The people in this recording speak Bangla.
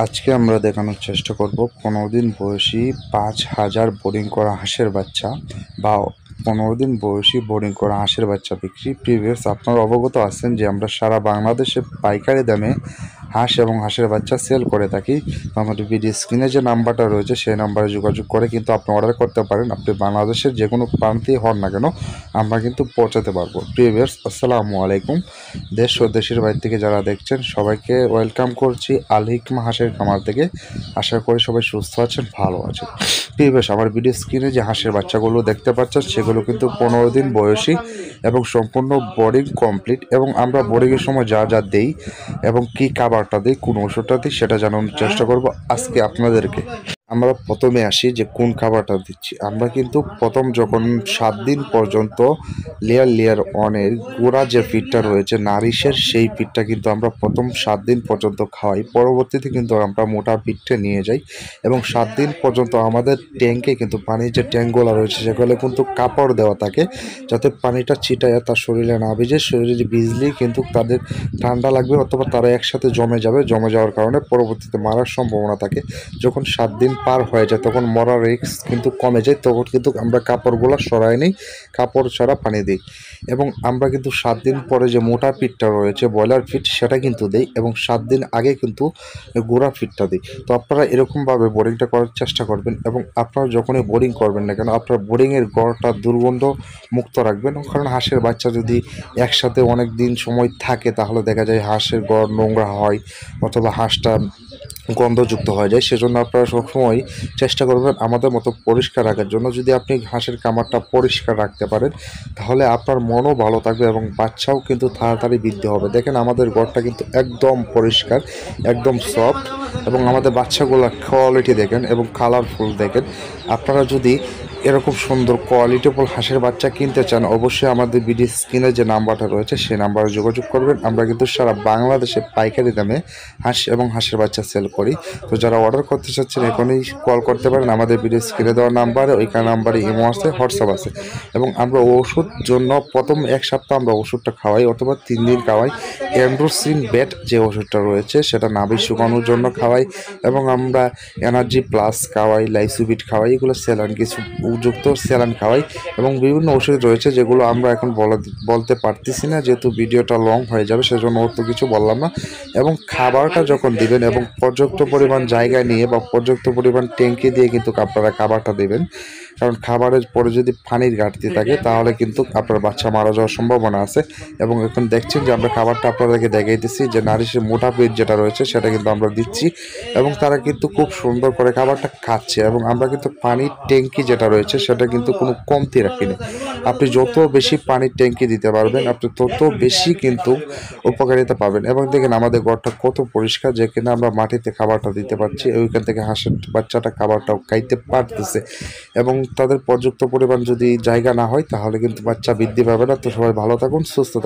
আজকে আমরা দেখানোর চেষ্টা করব 15 দিন বয়সী 5,000 বোর্ডিং করা হাঁসের বাচ্চা বা 15 দিন বয়সী বোর্ডিং করা হাঁসের বাচ্চা বিক্রি। প্রিভিয়াস আপনারা অবগত আছেন যে আমরা সারা বাংলাদেশে পাইকারি দামে হাঁস এবং হাঁসের বাচ্চা সেল করে থাকি। আমাদের ভিডিও স্ক্রিনে যে নাম্বারটা রয়েছে সেই নাম্বারে যোগাযোগ করে কিন্তু আপনি অর্ডার করতে পারেন। আপনি বাংলাদেশের যে কোনো প্রান্তেই হন না কেন আমরা কিন্তু পৌঁছাতে পারবো। প্রিভিয়াস আসসালামু আলাইকুম। দেশ ও দেশের বাইরে থেকে যারা দেখছেন সবাইকে ওয়েলকাম করছি আল হিকমা হাঁসের খামার থেকে। আশা করি সবাই সুস্থ আছেন, ভালো আছেন। প্রিভিয়াস আমার ভিডিও স্ক্রিনে যে হাঁসের বাচ্চাগুলো দেখতে পাচ্ছেন সেগুলো কিন্তু 15 দিন বয়সী এবং সম্পূর্ণ বোর্ডিং কমপ্লিট। এবং আমরা বোর্ডিংয়ের সময় যা যা দেই এবং কী খাবারটা দিই, কোন ওষুধটা দিই সেটা জানানোর চেষ্টা করব আজকে আপনাদেরকে। আমরা প্রথমে আসি যে কোন খাবারটা দিচ্ছি। আমরা কিন্তু প্রথম যখন 7 দিন পর্যন্ত লেয়ার অনের গোড়া যে ফিডটা রয়েছে নারিশের, সেই ফিডটা কিন্তু আমরা প্রথম 7 দিন পর্যন্ত খাওয়াই। পরবর্তীতে কিন্তু আমরা মোটা ফিডটা নিয়ে যাই এবং 7 দিন পর্যন্ত আমাদের ট্যাঙ্কে কিন্তু পানির যে ট্যাঙ্কগুলো রয়েছে সেগুলো কিন্তু কাপড় দেওয়া থাকে যাতে পানিটা ছিটায় তার শরীরে না ভিজে। শরীরে ভিজলেই কিন্তু তাদের ঠান্ডা লাগবে অথবা তারা একসাথে জমে যাওয়ার কারণে পরবর্তীতে মারার সম্ভাবনা থাকে। যখন 7 দিন পার হয়ে যায় তখন মরার রিস্ক কিন্তু কমে যায়, তখন কিন্তু আমরা কাপড়গুলো সরাই নিই, কাপড় ছাড়া পানি দিই। এবং আমরা কিন্তু 7 দিন পরে যে মোটা ফিডটা রয়েছে ব্রয়লার ফিড সেটা কিন্তু দিই এবং 7 দিন আগে কিন্তু গোড়া ফিডটা দিই। তো আপনারা এরকমভাবে বোরিংটা করার চেষ্টা করবেন এবং আপনারা যখনই বোরিং করবেন না কেন আপনার বোরিংয়ের গড়টা দুর্গন্ধ মুক্ত রাখবেন। কারণ হাঁসের বাচ্চা যদি একসাথে অনেক দিন সময় থাকে তাহলে দেখা যায় হাঁসের গড় নোংরা হয় অথবা হাঁসটা গন্ধযুক্ত হয়ে যায়। সেজন্য আপনারা সবসময় চেষ্টা করবেন আমাদের মতো পরিষ্কার রাখার জন্য। যদি আপনি হাঁসের খামারটা পরিষ্কার রাখতে পারেন তাহলে আপনার মনও ভালো থাকবে এবং বাচ্চাও কিন্তু তাড়াতাড়ি বৃদ্ধি হবে। দেখেন আমাদের ঘরটা কিন্তু একদম পরিষ্কার, একদম সফট এবং আমাদের বাচ্চাগুলোর কোয়ালিটি দেখেন এবং কালারফুল দেখেন। আপনারা যদি এরকম সুন্দর কোয়ালিটিফুল হাঁসের বাচ্চা কিনতে চান অবশ্যই আমাদের ভিডিও স্ক্রিনে যে নাম্বারটা রয়েছে সেই নাম্বারে যোগাযোগ করবেন। আমরা কিন্তু সারা বাংলাদেশে পাইকারি দামে হাঁস এবং হাঁসের বাচ্চা সেল করি। তো যারা অর্ডার করতে চাচ্ছেন এখনই কল করতে পারেন আমাদের ভিডিও স্ক্রিনে দেওয়া নাম্বারে। ওইখানে নাম্বারে ইমো আছে, হোয়াটসঅ্যাপ আছে। এবং আমরা ওষুধ জন্য প্রথম 1 সপ্তাহ আমরা ওষুধটা খাওয়াই অথবা 3 দিন খাওয়াই। অ্যান্ড্রোসিন বেট যে ওষুধটা রয়েছে সেটা নাভি শুকানোর জন্য খাওয়াই এবং আমরা এনার্জি প্লাস খাওয়াই, লাইসোবিট খাওয়াই, এগুলো স্যালাইন কিছু যুক্ত স্যালাইন খাওয়াই এবং বিভিন্ন ওষুধ রয়েছে যেগুলো আমরা এখন বলতে পারতেছি না যেহেতু ভিডিওটা লং হয়ে যাবে, সেজন্য অত কিছু বললাম না। এবং খাবারটা যখন দিবেন এবং পর্যাপ্ত পরিমাণ জায়গায় নিয়ে বা পর্যাপ্ত পরিমাণ ট্যাঙ্কি দিয়ে কিন্তু আপনারা খাবারটা দেবেন। কারণ খাবারের পরে যদি পানির ঘাটতি থাকে তাহলে কিন্তু আপনার বাচ্চা মারা যাওয়ার সম্ভাবনা আছে। এবং এখন দেখছেন যে আমরা খাবারটা আপনাদেরকে দেখাইতেছি যে নারিশের মোটা পেট যেটা রয়েছে সেটা কিন্তু আমরা দিচ্ছি এবং তারা কিন্তু খুব সুন্দর করে খাবারটা খাচ্ছে। এবং আমরা কিন্তু পানির ট্যাঙ্কি যেটা রয়েছে সেটা কিন্তু কোনো কমতি রাখিনি। আপনি যত বেশি পানির ট্যাঙ্কি দিতে পারবেন আপনি তত বেশি কিন্তু উপকারিতা পাবেন। এবং দেখেন আমাদের ঘরটা কত পরিষ্কার, যেখানে আমরা মাটিতে খাবারটা দিতে পারছি ওইখান থেকে হাঁসের বাচ্চাটা খাবারটাও খাইতে পারতেছে। এবং তাদের পর্যাপ্ত পরিমাণ যদি জায়গা না হয় তাহলে কিন্তু বাচ্চা বৃদ্ধি পাবে না। তো সবাই ভালো থাকুন, সুস্থ থাকুন।